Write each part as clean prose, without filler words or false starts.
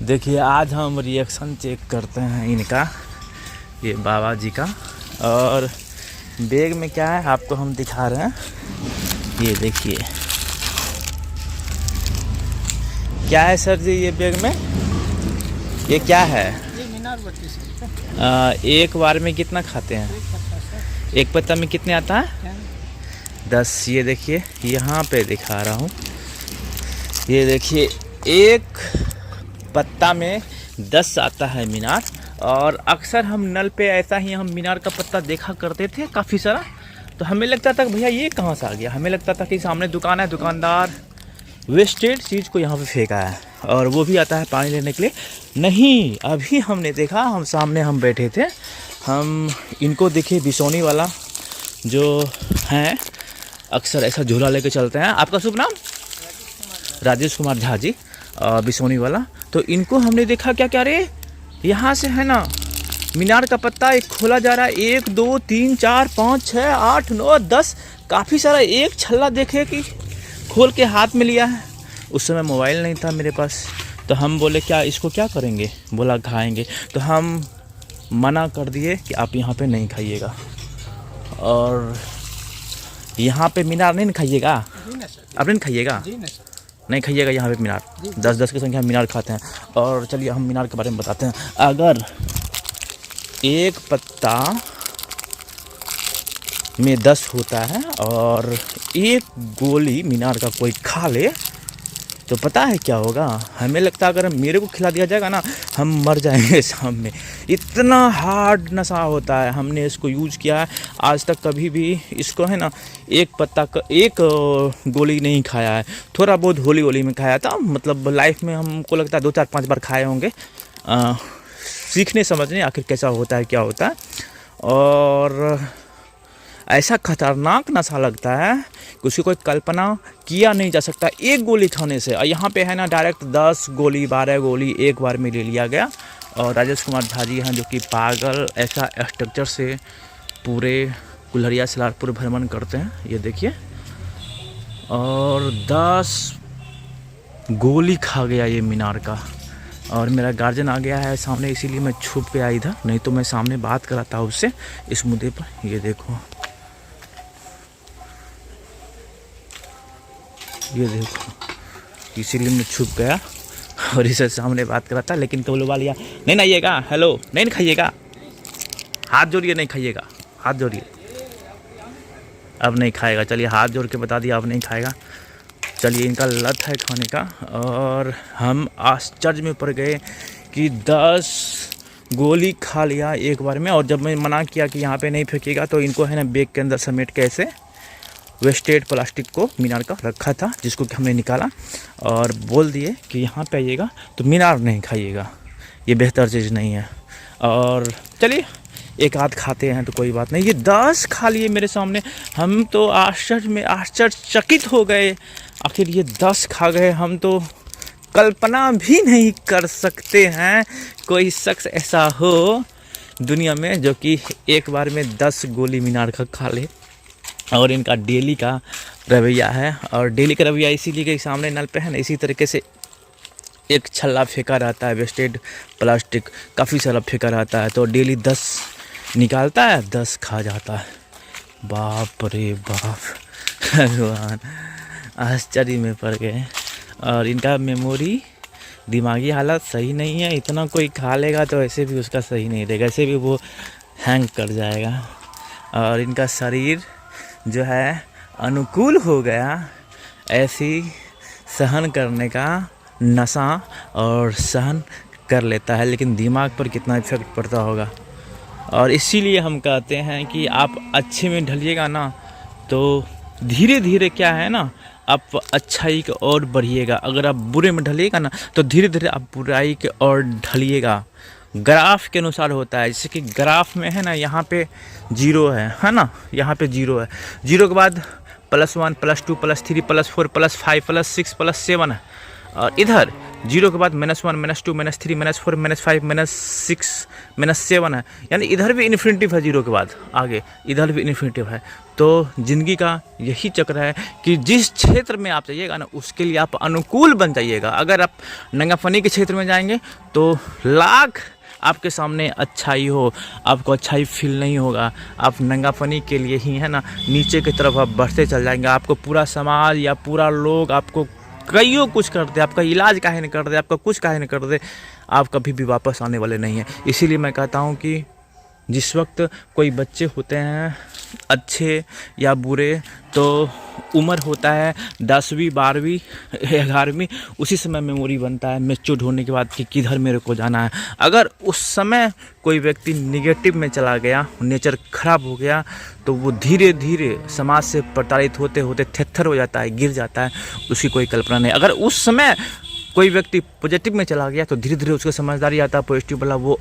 देखिए आज हम रिएक्शन चेक करते हैं इनका, ये बाबा जी का। और बैग में क्या है आपको हम दिखा रहे हैं। ये देखिए क्या है सर जी ये बैग में, ये क्या है? ये मीनार बत्ती सर। एक बार में कितना खाते हैं? एक पत्ता में कितने आता है? 10। ये देखिए यहाँ पे दिखा रहा हूँ, ये देखिए एक पत्ता में 10 आता है मीनार। और अक्सर हम नल पे ऐसा ही हम मीनार का पत्ता देखा करते थे काफ़ी सारा, तो हमें लगता था भैया ये कहाँ से आ गया। हमें लगता था कि सामने दुकान है, दुकानदार वेस्टेड चीज़ को यहाँ पे फेंका है और वो भी आता है पानी लेने के लिए। नहीं, अभी हमने देखा, हम सामने हम बैठे थे, हम इनको देखे बिसोनी वाला जो हैं अक्सर ऐसा झूला लेके चलते हैं। आपका शुभ नाम? राजेश कुमार झा जी, बिसोनी वाला। तो इनको हमने देखा क्या क्या रे, यहाँ से है ना मीनार का पत्ता एक खोला जा रहा है, 1 2 3 4 5 6 8 9 10 काफ़ी सारा एक छल्ला देखे कि खोल के हाथ में लिया है। उस समय मोबाइल नहीं था मेरे पास, तो हम बोले क्या इसको क्या करेंगे, बोला खाएंगे। तो हम मना कर दिए कि आप यहाँ पे नहीं खाइएगा, और यहाँ पे मीनार नहीं खाइएगा। आप नहीं खाइएगा? नहीं खाइएगा यहाँ पे मीनार। 10-10 की संख्या में मीनार खाते हैं। और चलिए हम मीनार के बारे में बताते हैं। अगर एक पत्ता में 10 होता है और एक गोली मीनार का कोई खा ले तो पता है क्या होगा? हमें लगता है अगर मेरे को खिला दिया जाएगा ना, हम मर जाएंगे सामने। इतना हार्ड नशा होता है। हमने इसको यूज़ किया है, आज तक कभी भी इसको है ना एक गोली नहीं खाया है। थोड़ा बहुत होली में खाया था, मतलब लाइफ में हमको लगता है 2-4-5 बार खाए होंगे, सीखने समझने आखिर कैसा होता है क्या होता है। और ऐसा खतरनाक नशा लगता है कि उसकी कोई कल्पना किया नहीं जा सकता एक गोली खाने से। और यहाँ पे है ना डायरेक्ट 10 गोली 12 गोली एक बार में ले लिया गया। और राजेश कुमार झा जी हैं जो कि पागल ऐसा स्ट्रक्चर से पूरे कुल्हड़िया सलारपुर भ्रमण करते हैं। ये देखिए, और 10 गोली खा गया ये मीनार का। और मेरा गार्जियन आ गया है सामने, इसीलिए मैं छुप के आई इधर, नहीं तो मैं सामने बात कराता उससे इस मुद्दे पर। ये देखो, ये देखो, इसीलिए मैं छुप गया और इसे सामने बात कराता। लेकिन तो बोलो वालिया नहीं आइएगा, हेलो नहीं खाइएगा, हाथ जोड़िए, नहीं खाइएगा, हाथ जोड़िए। अब नहीं खाएगा, चलिए हाथ जोड़ के बता दिया अब नहीं खाएगा। चलिए इनका लत है खाने का। और हम आश्चर्य में पड़ गए कि 10 गोली खा लिया एक बार में। और जब मैं मना किया कि यहाँ पे नहीं फेंकिएगा, तो इनको है ना बैग के अंदर समेट के ऐसे वेस्टेड प्लास्टिक को मीनार का रखा था, जिसको कि हमने निकाला और बोल दिए कि यहाँ पे आइएगा तो मीनार नहीं खाइएगा, ये बेहतर चीज़ नहीं है। और चलिए एक आध खाते हैं तो कोई बात नहीं, ये 10 खा लिए मेरे सामने। हम तो आश्चर्यचकित हो गए, आखिर ये 10 खा गए। हम तो कल्पना भी नहीं कर सकते हैं कोई शख्स ऐसा हो दुनिया में जो कि एक बार में 10 गोली मीनार का खा ले। और इनका डेली का रवैया है, और डेली का रवैया इसीलिए कि सामने नल पे है ना, इसी तरीके से एक छल्ला फेंका रहता है, वेस्टेड प्लास्टिक काफ़ी सारा फेंका रहता है। तो डेली 10 निकालता है, 10 खा जाता है। बाप रे बाप, भगवान, आश्चर्य में पड़ गए। और इनका मेमोरी, दिमागी हालत सही नहीं है। इतना कोई खा लेगा तो ऐसे भी उसका सही नहीं रहेगा, ऐसे भी वो हैंग कर जाएगा। और इनका शरीर जो है अनुकूल हो गया ऐसी सहन करने का नशा, और सहन कर लेता है। लेकिन दिमाग पर कितना इफेक्ट पड़ता होगा। और इसीलिए हम कहते हैं कि आप अच्छे में ढलिएगा ना, तो धीरे धीरे क्या है ना, आप अच्छाई की ओर बढ़िएगा। अगर आप बुरे में ढलिएगा ना, तो धीरे धीरे आप बुराई की ओर ढलिएगा। ग्राफ के अनुसार होता है, जैसे कि ग्राफ में है ना, यहाँ पे 0 है ना, यहाँ पे 0 है। 0 के बाद +1 +2 +3 +4 +5 +6 +7 है। और इधर जीरो के बाद -1 -2 -3 -4 -5 -6 -7 है, यानी इधर भी इन्फिनिटिव है जीरो के बाद आगे, इधर भी इन्फिनिटिव है। तो ज़िंदगी का यही चक्र है कि जिस क्षेत्र में आप जाइएगा ना उसके लिए आप अनुकूल बन जाइएगा। अगर आप नंगापनी के क्षेत्र में जाएंगे तो लाख आपके सामने अच्छाई हो, आपको अच्छाई फील नहीं होगा। आप नंगापनी के लिए ही है ना नीचे की तरफ आप बढ़ते चल जाएंगे। आपको पूरा समाज या पूरा लोग आपको कईयों कुछ कर दे, आपका इलाज काहे नहीं कर दे, आपका कुछ काहे नहीं कर दे, आप कभी भी वापस आने वाले नहीं हैं। इसीलिए मैं कहता हूँ कि जिस वक्त कोई बच्चे होते हैं अच्छे या बुरे, तो उम्र होता है 10वीं 12वीं 11वीं, उसी समय मेमोरी बनता है मैच्योर होने के बाद कि किधर मेरे को जाना है। अगर उस समय कोई व्यक्ति निगेटिव में चला गया, नेचर खराब हो गया, तो वो धीरे धीरे समाज से प्रताड़ित होते होते थेथर हो जाता है, गिर जाता है, उसकी कोई कल्पना नहीं। अगर उस समय कोई व्यक्ति पॉजिटिव में चला गया तो धीरे धीरे उसको समझदारी आता है, पॉजिटिव वाला वो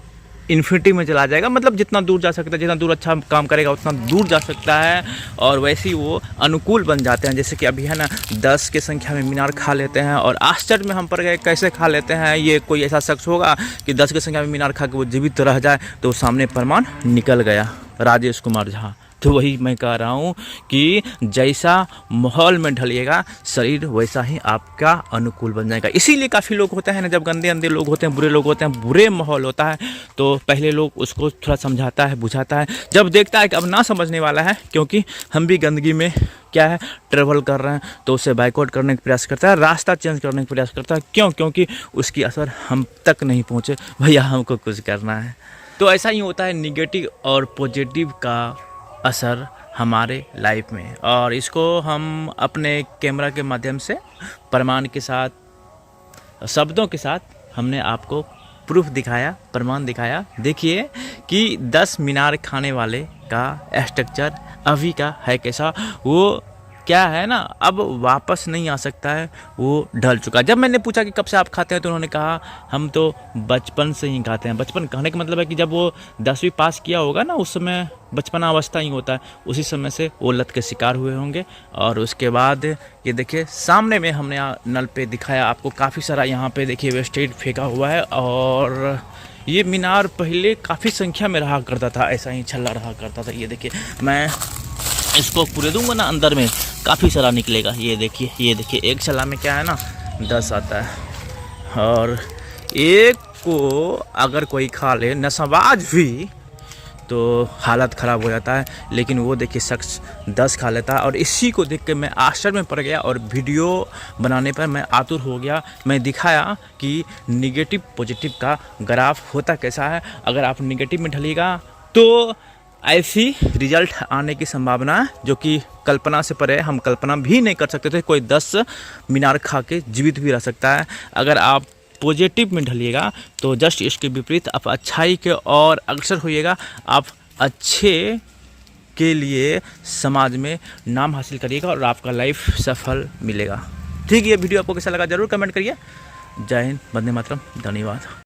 इन्फिनिटी में चला जाएगा। मतलब जितना दूर जा सकता है, जितना दूर अच्छा काम करेगा उतना दूर जा सकता है, और वैसे ही वो अनुकूल बन जाते हैं। जैसे कि अभी है ना 10 की संख्या में मीनार खा लेते हैं, और आश्चर्य में हम पड़ गए कैसे खा लेते हैं। ये कोई ऐसा शख्स होगा कि 10 की संख्या में मीनार खा के वो जीवित रह जाए, तो सामने प्रमाण निकल गया, राजेश कुमार झा। तो वही मैं कह रहा हूँ कि जैसा माहौल में ढलिएगा शरीर वैसा ही आपका अनुकूल बन जाएगा। इसीलिए काफ़ी लोग होते हैं ना, जब गंदे अंधे लोग होते हैं, बुरे लोग होते हैं, बुरे माहौल होता है, तो पहले लोग उसको थोड़ा समझाता है, बुझाता है। जब देखता है कि अब ना समझने वाला है, क्योंकि हम भी गंदगी में क्या है ट्रेवल कर रहे हैं, तो उसे बाइकआउट करने का प्रयास करता है, रास्ता चेंज करने का प्रयास करता है। क्यों? क्योंकि उसकी असर हम तक नहीं पहुँचे, भैया हमको कुछ करना है। तो ऐसा ही होता है निगेटिव और पॉजिटिव का असर हमारे लाइफ में, और इसको हम अपने कैमरा के माध्यम से प्रमाण के साथ, शब्दों के साथ हमने आपको प्रूफ दिखाया, प्रमाण दिखाया। देखिए कि 10 मीनार खाने वाले का स्ट्रक्चर अभी का है कैसा। वो क्या है ना, अब वापस नहीं आ सकता है, वो ढल चुका। जब मैंने पूछा कि कब से आप खाते हैं, तो उन्होंने कहा हम तो बचपन से ही खाते हैं। बचपन कहने का मतलब है कि जब वो 10वीं पास किया होगा ना, उस समय बचपना अवस्था ही होता है, उसी समय से वो लत के शिकार हुए होंगे। और उसके बाद ये देखिए सामने में हमने नल पे दिखाया आपको, काफ़ी सारा यहाँ पे देखिए वेस्टेज फेंका हुआ है। और ये मीनार पहले काफ़ी संख्या में रहा करता था, ऐसा ही छल्ला रहा करता था। ये देखिए मैं इसको पूरे दूंगा ना, अंदर में काफ़ी सारा निकलेगा। ये देखिए एक छल्ला में क्या है ना 10 आता है, और एक को अगर कोई खा ले नशबाज भी तो हालत ख़राब हो जाता है। लेकिन वो देखिए शख्स 10 खा लेता है, और इसी को देख के मैं आश्चर्य में पड़ गया, और वीडियो बनाने पर मैं आतुर हो गया। मैं दिखाया कि निगेटिव पॉजिटिव का ग्राफ होता कैसा है। अगर आप निगेटिव में ढलिएगा तो ऐसी रिजल्ट आने की संभावना है जो कि कल्पना से परे, हम कल्पना भी नहीं कर सकते थे। कोई 10 मीनार खा के जीवित भी रह सकता है। अगर आप पॉजिटिव में ढलिएगा तो जस्ट इसके विपरीत आप अच्छाई के और अग्रसर होइएगा। आप अच्छे के लिए समाज में नाम हासिल करिएगा और आपका लाइफ सफल मिलेगा। ठीक है, ये वीडियो आपको कैसा लगा जरूर कमेंट करिए। जय हिंद, वंदे मातरम, धन्यवाद।